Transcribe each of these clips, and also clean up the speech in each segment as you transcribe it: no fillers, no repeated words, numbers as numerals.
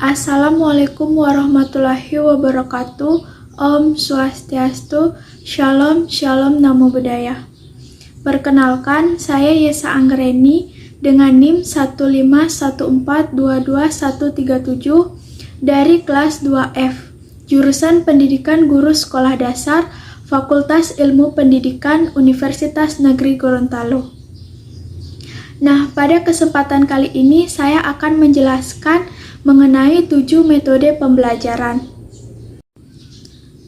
Assalamualaikum warahmatullahi wabarakatuh. Om Swastiastu. Shalom, Shalom, Namo Buddhaya. Perkenalkan, saya Yesa Anggreni dengan NIM 151422137 dari kelas 2F, jurusan Pendidikan Guru Sekolah Dasar, Fakultas Ilmu Pendidikan Universitas Negeri Gorontalo. Nah, pada kesempatan kali ini saya akan menjelaskan mengenai 7 metode pembelajaran.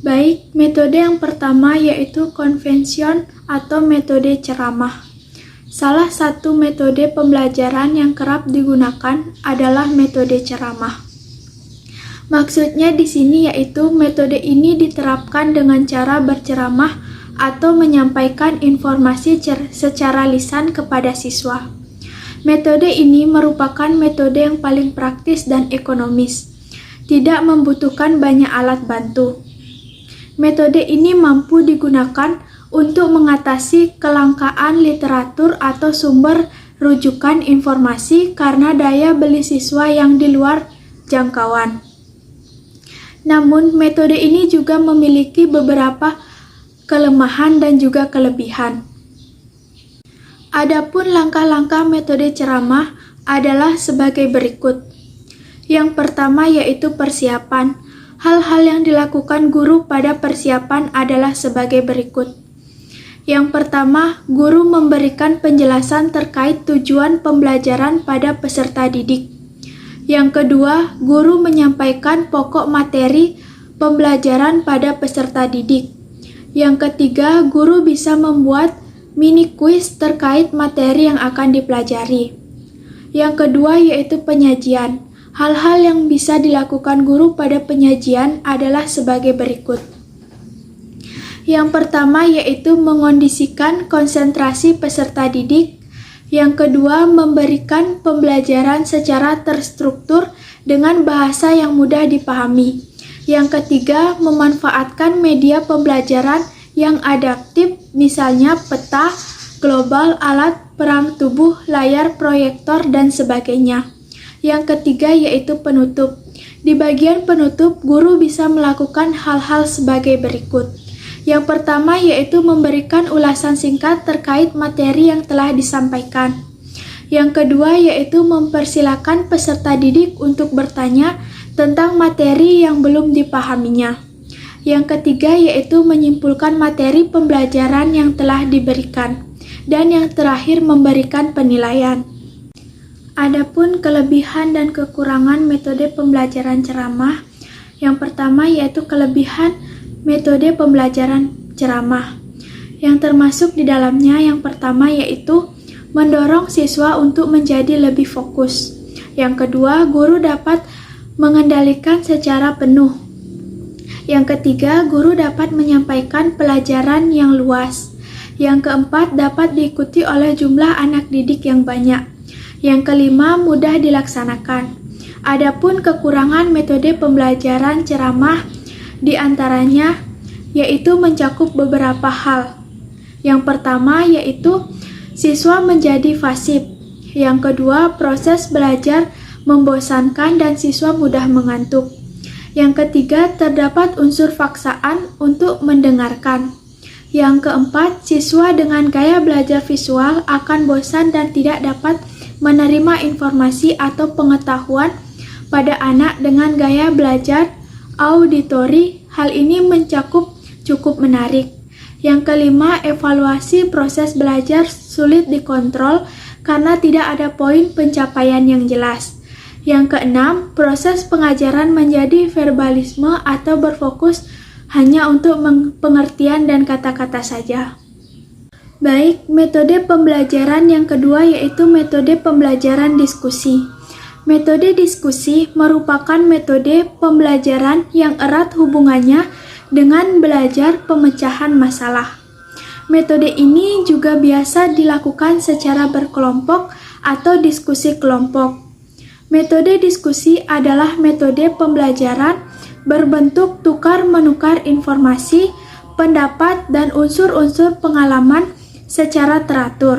Baik, metode yang pertama yaitu konvension atau metode ceramah. Salah satu metode pembelajaran yang kerap digunakan adalah metode ceramah. Maksudnya di sini yaitu metode ini diterapkan dengan cara berceramah atau menyampaikan informasi secara lisan kepada siswa. Metode ini merupakan metode yang paling praktis dan ekonomis, tidak membutuhkan banyak alat bantu. Metode ini mampu digunakan untuk mengatasi kelangkaan literatur atau sumber rujukan informasi karena daya beli siswa yang di luar jangkauan. Namun, metode ini juga memiliki beberapa kelemahan dan juga kelebihan. Adapun langkah-langkah metode ceramah adalah sebagai berikut. Yang pertama yaitu persiapan. Hal-hal yang dilakukan guru pada persiapan adalah sebagai berikut. Yang pertama, guru memberikan penjelasan terkait tujuan pembelajaran pada peserta didik. Yang kedua, guru menyampaikan pokok materi pembelajaran pada peserta didik. Yang ketiga, guru bisa membuat mini kuis terkait materi yang akan dipelajari. Yang kedua yaitu penyajian. Hal-hal yang bisa dilakukan guru pada penyajian adalah sebagai berikut. Yang pertama yaitu mengondisikan konsentrasi peserta didik. Yang kedua, memberikan pembelajaran secara terstruktur dengan bahasa yang mudah dipahami. Yang ketiga, memanfaatkan media pembelajaran yang adaptif, misalnya peta, global, alat perang tubuh, layar proyektor, dan sebagainya. Yang ketiga yaitu penutup. Di bagian penutup, guru bisa melakukan hal-hal sebagai berikut. Yang pertama yaitu memberikan ulasan singkat terkait materi yang telah disampaikan. Yang kedua yaitu mempersilakan peserta didik untuk bertanya tentang materi yang belum dipahaminya. Yang ketiga yaitu menyimpulkan materi pembelajaran yang telah diberikan. Dan yang terakhir memberikan penilaian. Adapun kelebihan dan kekurangan metode pembelajaran ceramah. Yang pertama yaitu kelebihan metode pembelajaran ceramah. Yang termasuk di dalamnya yang pertama yaitu mendorong siswa untuk menjadi lebih fokus. Yang kedua, guru dapat mengendalikan secara penuh. Yang ketiga, guru dapat menyampaikan pelajaran yang luas. Yang keempat, dapat diikuti oleh jumlah anak didik yang banyak. Yang kelima, mudah dilaksanakan. Adapun kekurangan metode pembelajaran ceramah diantaranya yaitu mencakup beberapa hal. Yang pertama yaitu siswa menjadi fasib. Yang kedua, proses belajar membosankan dan siswa mudah mengantuk. Yang ketiga, terdapat unsur paksaan untuk mendengarkan. Yang keempat, siswa dengan gaya belajar visual akan bosan dan tidak dapat menerima informasi atau pengetahuan pada anak dengan gaya belajar auditori. Hal ini cukup menarik. Yang kelima, evaluasi proses belajar sulit dikontrol karena tidak ada poin pencapaian yang jelas. Yang keenam, proses pengajaran menjadi verbalisme atau berfokus hanya untuk pengertian dan kata-kata saja. Baik, metode pembelajaran yang kedua yaitu metode pembelajaran diskusi. Metode diskusi merupakan metode pembelajaran yang erat hubungannya dengan belajar pemecahan masalah. Metode ini juga biasa dilakukan secara berkelompok atau diskusi kelompok. Metode diskusi adalah metode pembelajaran berbentuk tukar-menukar informasi, pendapat, dan unsur-unsur pengalaman secara teratur.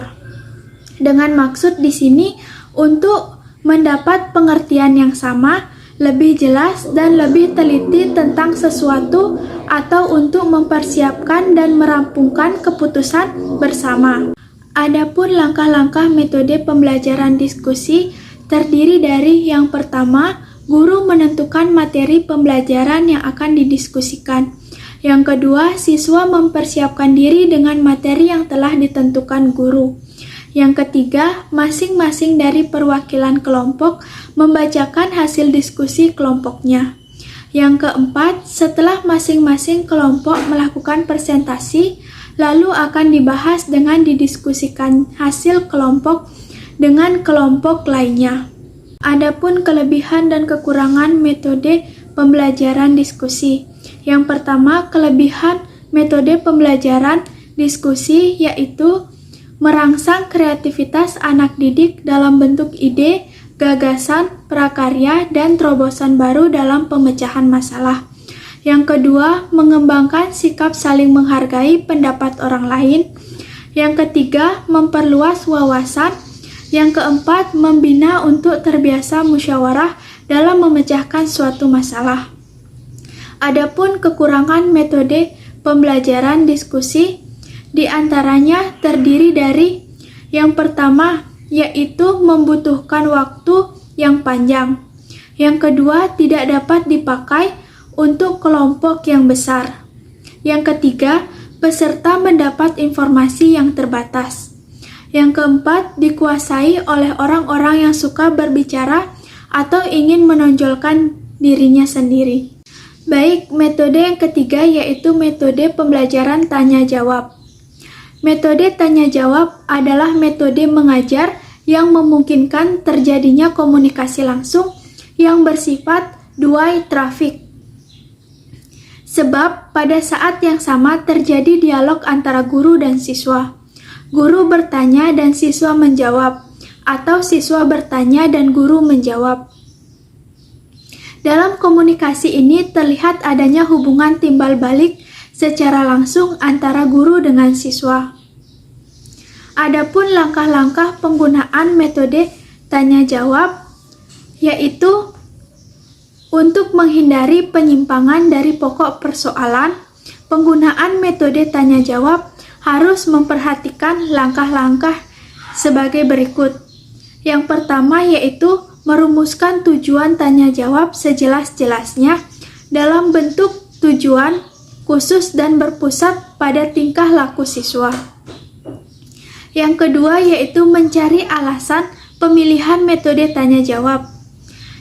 Dengan maksud di sini untuk mendapat pengertian yang sama lebih jelas dan lebih teliti tentang sesuatu atau untuk mempersiapkan dan merampungkan keputusan bersama. Adapun langkah-langkah metode pembelajaran diskusi terdiri dari yang pertama, guru menentukan materi pembelajaran yang akan didiskusikan. Yang kedua, siswa mempersiapkan diri dengan materi yang telah ditentukan guru. Yang ketiga, masing-masing dari perwakilan kelompok membacakan hasil diskusi kelompoknya. Yang keempat, setelah masing-masing kelompok melakukan presentasi, lalu akan dibahas dengan didiskusikan hasil kelompok dengan kelompok lainnya. Adapun kelebihan dan kekurangan metode pembelajaran diskusi. Yang pertama, kelebihan metode pembelajaran diskusi yaitu merangsang kreativitas anak didik dalam bentuk ide, gagasan, prakarya, dan terobosan baru dalam pemecahan masalah. Yang kedua, mengembangkan sikap saling menghargai pendapat orang lain. Yang ketiga, memperluas wawasan. Yang keempat, membina untuk terbiasa musyawarah dalam memecahkan suatu masalah. Adapun kekurangan metode pembelajaran diskusi, di antaranya terdiri dari yang pertama, yaitu membutuhkan waktu yang panjang. Yang kedua, tidak dapat dipakai untuk kelompok yang besar. Yang ketiga, peserta mendapat informasi yang terbatas. Yang keempat, dikuasai oleh orang-orang yang suka berbicara atau ingin menonjolkan dirinya sendiri. Baik, metode yang ketiga yaitu metode pembelajaran tanya-jawab. Metode tanya-jawab adalah metode mengajar yang memungkinkan terjadinya komunikasi langsung yang bersifat two-way traffic. Sebab pada saat yang sama terjadi dialog antara guru dan siswa. Guru bertanya dan siswa menjawab, atau siswa bertanya dan guru menjawab. Dalam komunikasi ini terlihat adanya hubungan timbal balik secara langsung antara guru dengan siswa. Adapun langkah-langkah penggunaan metode tanya-jawab, yaitu untuk menghindari penyimpangan dari pokok persoalan, penggunaan metode tanya-jawab harus memperhatikan langkah-langkah sebagai berikut. Yang pertama yaitu merumuskan tujuan tanya-jawab sejelas-jelasnya dalam bentuk tujuan khusus dan berpusat pada tingkah laku siswa. Yang kedua yaitu mencari alasan pemilihan metode tanya-jawab.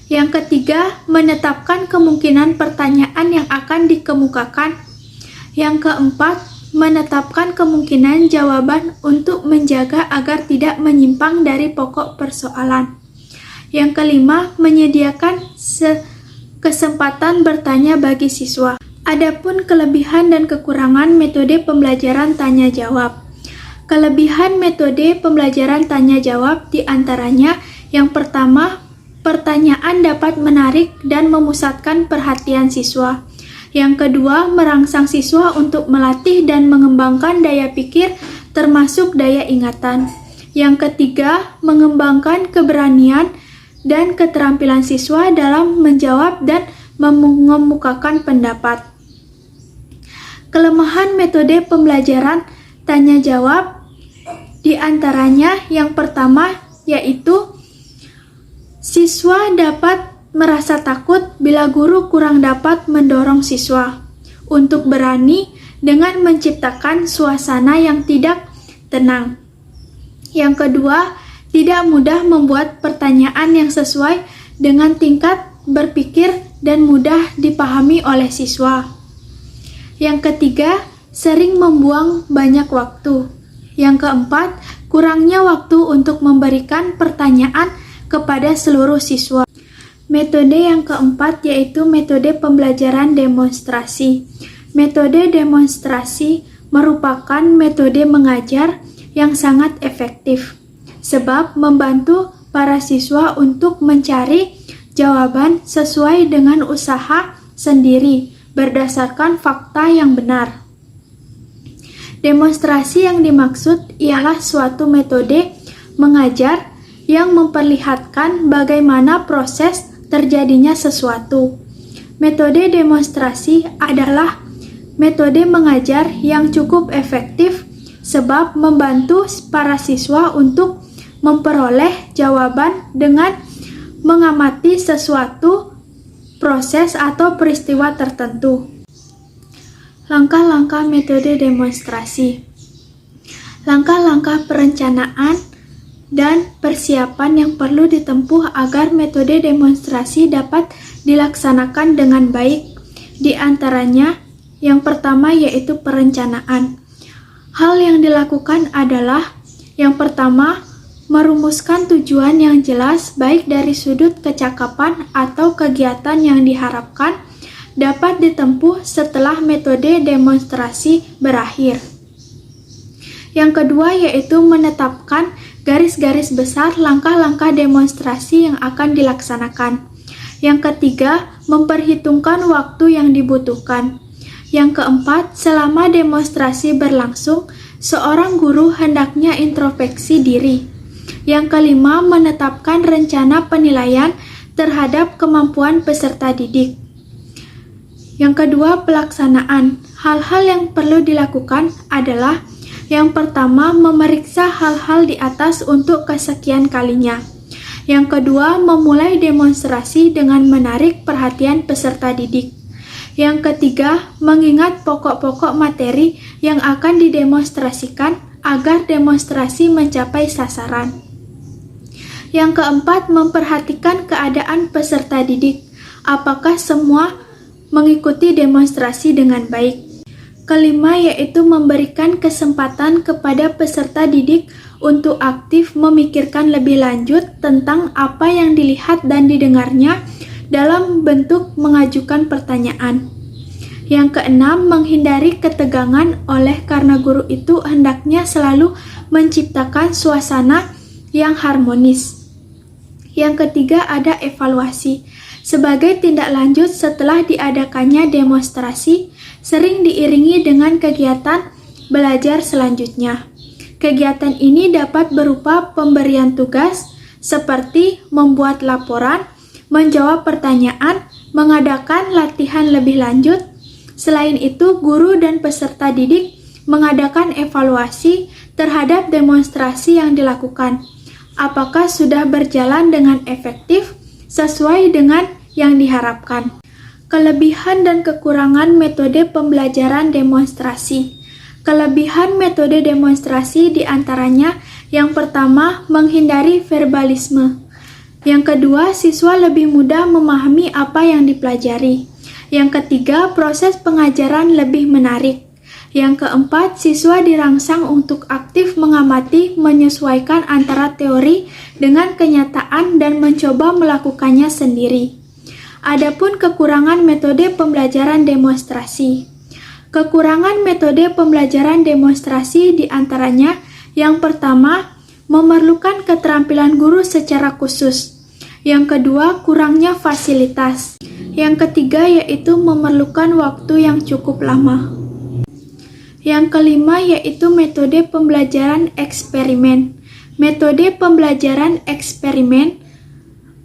Yang ketiga, menetapkan kemungkinan pertanyaan yang akan dikemukakan. Yang keempat, menetapkan kemungkinan jawaban untuk menjaga agar tidak menyimpang dari pokok persoalan. Yang kelima, menyediakan kesempatan bertanya bagi siswa. Adapun kelebihan dan kekurangan metode pembelajaran tanya-jawab. Kelebihan metode pembelajaran tanya-jawab diantaranya yang pertama, pertanyaan dapat menarik dan memusatkan perhatian siswa. Yang kedua, merangsang siswa untuk melatih dan mengembangkan daya pikir termasuk daya ingatan. Yang ketiga, mengembangkan keberanian dan keterampilan siswa dalam menjawab dan mengemukakan pendapat. Kelemahan metode pembelajaran tanya-jawab diantaranya yang pertama yaitu siswa dapat merasa takut bila guru kurang dapat mendorong siswa untuk berani dengan menciptakan suasana yang tidak tenang. Yang kedua, tidak mudah membuat pertanyaan yang sesuai dengan tingkat berpikir dan mudah dipahami oleh siswa. Yang ketiga, sering membuang banyak waktu. Yang keempat, kurangnya waktu untuk memberikan pertanyaan kepada seluruh siswa. Metode yang keempat yaitu metode pembelajaran demonstrasi. Metode demonstrasi merupakan metode mengajar yang sangat efektif, sebab membantu para siswa untuk mencari jawaban sesuai dengan usaha sendiri berdasarkan fakta yang benar. Demonstrasi yang dimaksud ialah suatu metode mengajar yang memperlihatkan bagaimana proses terjadinya sesuatu. Metode demonstrasi adalah metode mengajar yang cukup efektif sebab membantu para siswa untuk memperoleh jawaban dengan mengamati sesuatu proses atau peristiwa tertentu. Langkah-langkah metode demonstrasi. Langkah-langkah perencanaan dan persiapan yang perlu ditempuh agar metode demonstrasi dapat dilaksanakan dengan baik. Di antaranya, yang pertama yaitu perencanaan. Hal yang dilakukan adalah yang pertama, merumuskan tujuan yang jelas baik dari sudut kecakapan atau kegiatan yang diharapkan dapat ditempuh setelah metode demonstrasi berakhir. Yang kedua yaitu menetapkan garis-garis besar langkah-langkah demonstrasi yang akan dilaksanakan. Yang ketiga, memperhitungkan waktu yang dibutuhkan. Yang keempat, selama demonstrasi berlangsung, seorang guru hendaknya introspeksi diri. Yang kelima, menetapkan rencana penilaian terhadap kemampuan peserta didik. Yang kedua, pelaksanaan. Hal-hal yang perlu dilakukan adalah yang pertama, memeriksa hal-hal di atas untuk kesekian kalinya. Yang kedua, memulai demonstrasi dengan menarik perhatian peserta didik. Yang ketiga, mengingat pokok-pokok materi yang akan didemonstrasikan agar demonstrasi mencapai sasaran. Yang keempat, memperhatikan keadaan peserta didik. Apakah semua mengikuti demonstrasi dengan baik? Kelima yaitu memberikan kesempatan kepada peserta didik untuk aktif memikirkan lebih lanjut tentang apa yang dilihat dan didengarnya dalam bentuk mengajukan pertanyaan. Yang keenam, menghindari ketegangan oleh karena guru itu hendaknya selalu menciptakan suasana yang harmonis. Yang ketiga ada evaluasi. Sebagai tindak lanjut setelah diadakannya demonstrasi, sering diiringi dengan kegiatan belajar selanjutnya. Kegiatan ini dapat berupa pemberian tugas seperti membuat laporan, menjawab pertanyaan, mengadakan latihan lebih lanjut. Selain itu, guru dan peserta didik mengadakan evaluasi terhadap demonstrasi yang dilakukan. Apakah sudah berjalan dengan efektif sesuai dengan yang diharapkan? Kelebihan dan kekurangan metode pembelajaran demonstrasi. Kelebihan metode demonstrasi diantaranya yang pertama, menghindari verbalisme. Yang kedua, siswa lebih mudah memahami apa yang dipelajari. Yang ketiga, proses pengajaran lebih menarik. Yang keempat, siswa dirangsang untuk aktif mengamati, menyesuaikan antara teori dengan kenyataan dan mencoba melakukannya sendiri. Adapun kekurangan metode pembelajaran demonstrasi. Kekurangan metode pembelajaran demonstrasi diantaranya yang pertama, memerlukan keterampilan guru secara khusus. Yang kedua, kurangnya fasilitas. Yang ketiga yaitu memerlukan waktu yang cukup lama. Yang kelima yaitu metode pembelajaran eksperimen. Metode pembelajaran eksperimen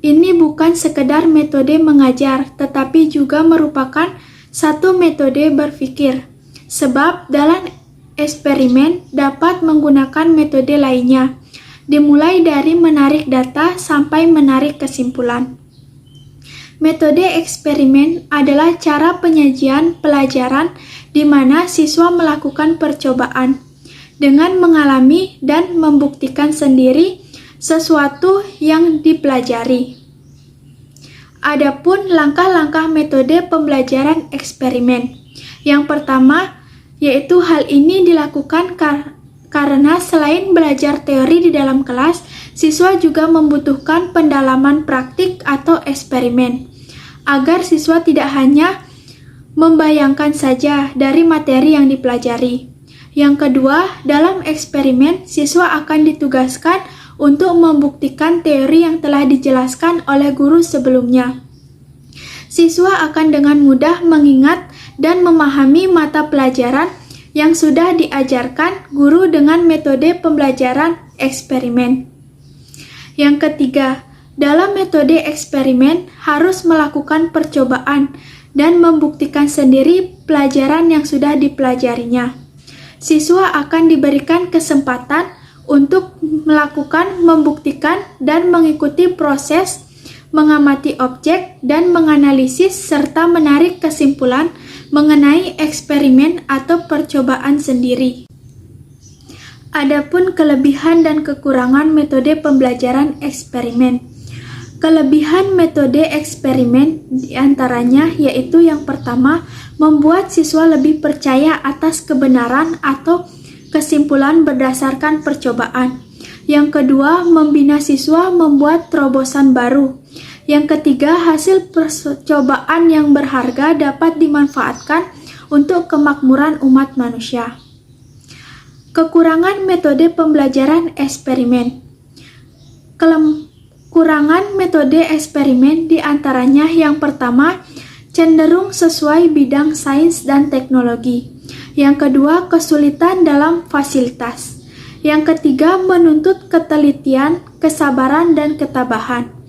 ini bukan sekedar metode mengajar, tetapi juga merupakan satu metode berpikir. Sebab dalam eksperimen dapat menggunakan metode lainnya, dimulai dari menarik data sampai menarik kesimpulan. Metode eksperimen adalah cara penyajian pelajaran di mana siswa melakukan percobaan dengan mengalami dan membuktikan sendiri sesuatu yang dipelajari. Adapun langkah-langkah metode pembelajaran eksperimen. Yang pertama, yaitu hal ini dilakukan karena selain belajar teori di dalam kelas, siswa juga membutuhkan pendalaman praktik atau eksperimen, agar siswa tidak hanya membayangkan saja dari materi yang dipelajari. Yang kedua, dalam eksperimen, siswa akan ditugaskan untuk membuktikan teori yang telah dijelaskan oleh guru sebelumnya. Siswa akan dengan mudah mengingat dan memahami mata pelajaran yang sudah diajarkan guru dengan metode pembelajaran eksperimen. Yang ketiga, Dalam metode eksperimen harus melakukan percobaan dan membuktikan sendiri pelajaran yang sudah dipelajarinya. Siswa akan diberikan kesempatan untuk melakukan, membuktikan, dan mengikuti proses mengamati objek dan menganalisis serta menarik kesimpulan mengenai eksperimen atau percobaan sendiri. Adapun kelebihan dan kekurangan metode pembelajaran eksperimen. Kelebihan metode eksperimen diantaranya yaitu yang pertama, membuat siswa lebih percaya atas kebenaran atau kesimpulan berdasarkan percobaan. Yang kedua, membina siswa membuat terobosan baru. Yang ketiga, hasil percobaan yang berharga dapat dimanfaatkan untuk kemakmuran umat manusia. Kekurangan metode pembelajaran eksperimen. Kekurangan metode eksperimen diantaranya yang pertama, cenderung sesuai bidang sains dan teknologi. Yang kedua, kesulitan dalam fasilitas. Yang ketiga, menuntut ketelitian, kesabaran, dan ketabahan.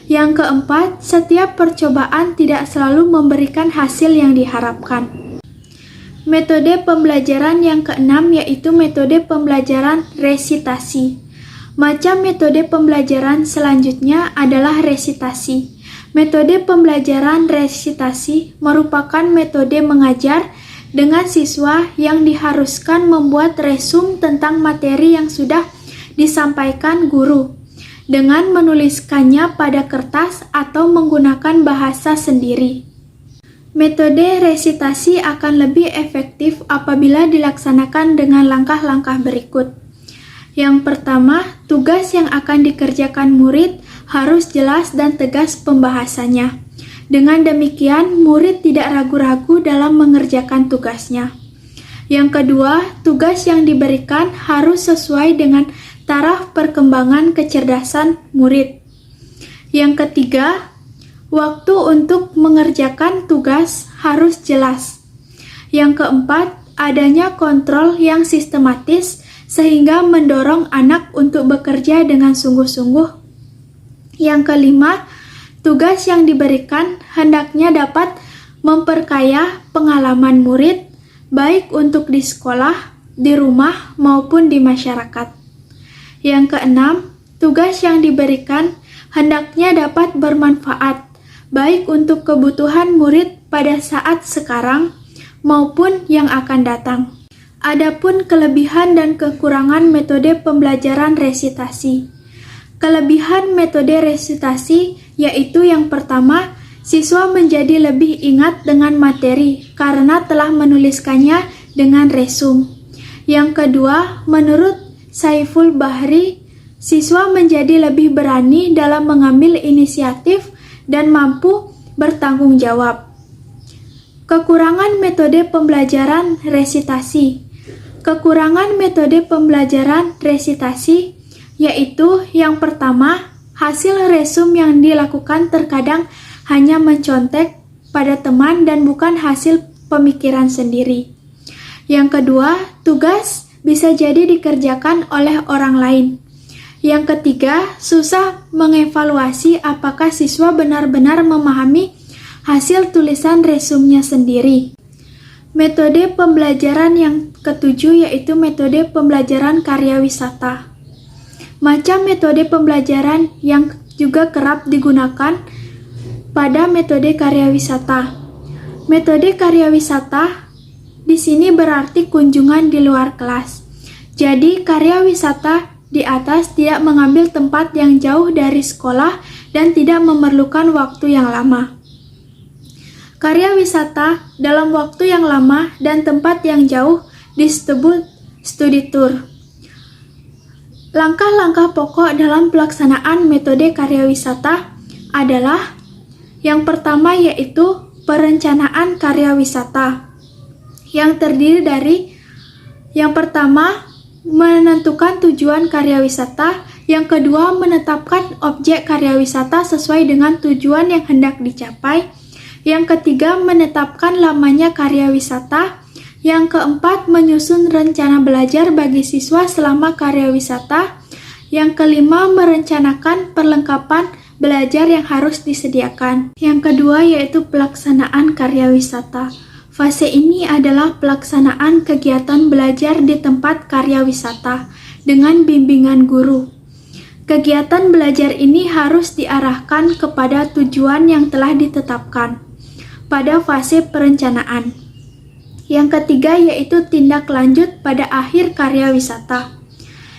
Yang keempat, setiap percobaan tidak selalu memberikan hasil yang diharapkan. Metode pembelajaran yang keenam yaitu metode pembelajaran resitasi. Macam metode pembelajaran selanjutnya adalah resitasi. Metode pembelajaran resitasi merupakan metode mengajar dengan siswa yang diharuskan membuat resum tentang materi yang sudah disampaikan guru dengan menuliskannya pada kertas atau menggunakan bahasa sendiri. Metode resitasi akan lebih efektif apabila dilaksanakan dengan langkah-langkah berikut. Yang pertama, tugas yang akan dikerjakan murid harus jelas dan tegas pembahasannya. Dengan demikian, murid tidak ragu-ragu dalam mengerjakan tugasnya. Yang kedua, tugas yang diberikan harus sesuai dengan taraf perkembangan kecerdasan murid. Yang ketiga, waktu untuk mengerjakan tugas harus jelas. Yang keempat, adanya kontrol yang sistematis sehingga mendorong anak untuk bekerja dengan sungguh-sungguh. Yang kelima, tugas yang diberikan hendaknya dapat memperkaya pengalaman murid, baik untuk di sekolah, di rumah, maupun di masyarakat. Yang keenam, tugas yang diberikan hendaknya dapat bermanfaat, baik untuk kebutuhan murid pada saat sekarang maupun yang akan datang. Adapun kelebihan dan kekurangan metode pembelajaran resitasi. Kelebihan metode resitasi yaitu yang pertama, siswa menjadi lebih ingat dengan materi karena telah menuliskannya dengan resum. Yang kedua, menurut Saiful Bahri, siswa menjadi lebih berani dalam mengambil inisiatif dan mampu bertanggung jawab. Kekurangan metode pembelajaran resitasi. Kekurangan metode pembelajaran resitasi yaitu yang pertama, hasil resum yang dilakukan terkadang hanya mencontek pada teman dan bukan hasil pemikiran sendiri. Yang kedua, tugas bisa jadi dikerjakan oleh orang lain. Yang ketiga, susah mengevaluasi apakah siswa benar-benar memahami hasil tulisan resumnya sendiri. Metode pembelajaran yang ketujuh yaitu metode pembelajaran karya wisata. Macam metode pembelajaran yang juga kerap digunakan pada metode karya wisata. Metode karya wisata di sini berarti kunjungan di luar kelas. Jadi karya wisata di atas tidak mengambil tempat yang jauh dari sekolah dan tidak memerlukan waktu yang lama. Karya wisata dalam waktu yang lama dan tempat yang jauh disebut studi tour. Langkah-langkah pokok dalam pelaksanaan metode karya wisata adalah yang pertama yaitu perencanaan karya wisata yang terdiri dari yang pertama menentukan tujuan karya wisata, yang kedua menetapkan objek karya wisata sesuai dengan tujuan yang hendak dicapai, yang ketiga menetapkan lamanya karya wisata, yang keempat menyusun rencana belajar bagi siswa selama karya wisata, yang kelima merencanakan perlengkapan belajar yang harus disediakan. Yang kedua yaitu pelaksanaan karya wisata. Fase ini adalah pelaksanaan kegiatan belajar di tempat karya wisata dengan bimbingan guru. Kegiatan belajar ini harus diarahkan kepada tujuan yang telah ditetapkan pada fase perencanaan. Yang ketiga yaitu tindak lanjut pada akhir karya wisata.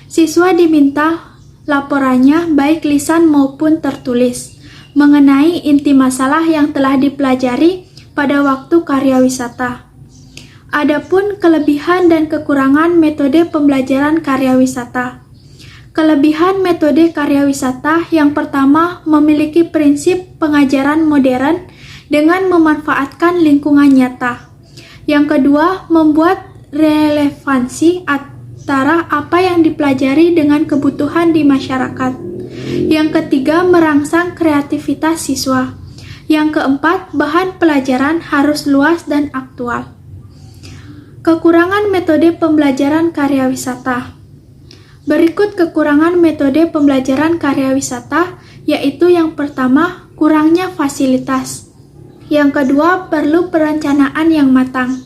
Siswa diminta laporannya baik lisan maupun tertulis mengenai inti masalah yang telah dipelajari pada waktu karya wisata. Adapun kelebihan dan kekurangan metode pembelajaran karya wisata. Kelebihan metode karya wisata yang pertama memiliki prinsip pengajaran modern dengan memanfaatkan lingkungan nyata. Yang kedua, membuat relevansi antara apa yang dipelajari dengan kebutuhan di masyarakat. Yang ketiga, merangsang kreativitas siswa. Yang keempat, bahan pelajaran harus luas dan aktual. Kekurangan metode pembelajaran karya wisata. Berikut kekurangan metode pembelajaran karya wisata, yaitu yang pertama, kurangnya fasilitas. Yang kedua, perlu perencanaan yang matang.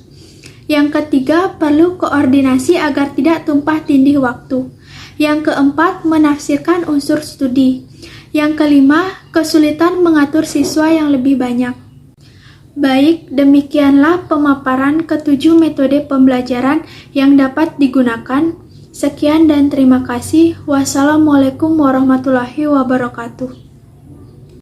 Yang ketiga, perlu koordinasi agar tidak tumpah tindih waktu. Yang keempat, menafsirkan unsur studi. Yang kelima, kesulitan mengatur siswa yang lebih banyak. Baik, demikianlah pemaparan ketujuh metode pembelajaran yang dapat digunakan. Sekian dan terima kasih. Wassalamualaikum warahmatullahi wabarakatuh.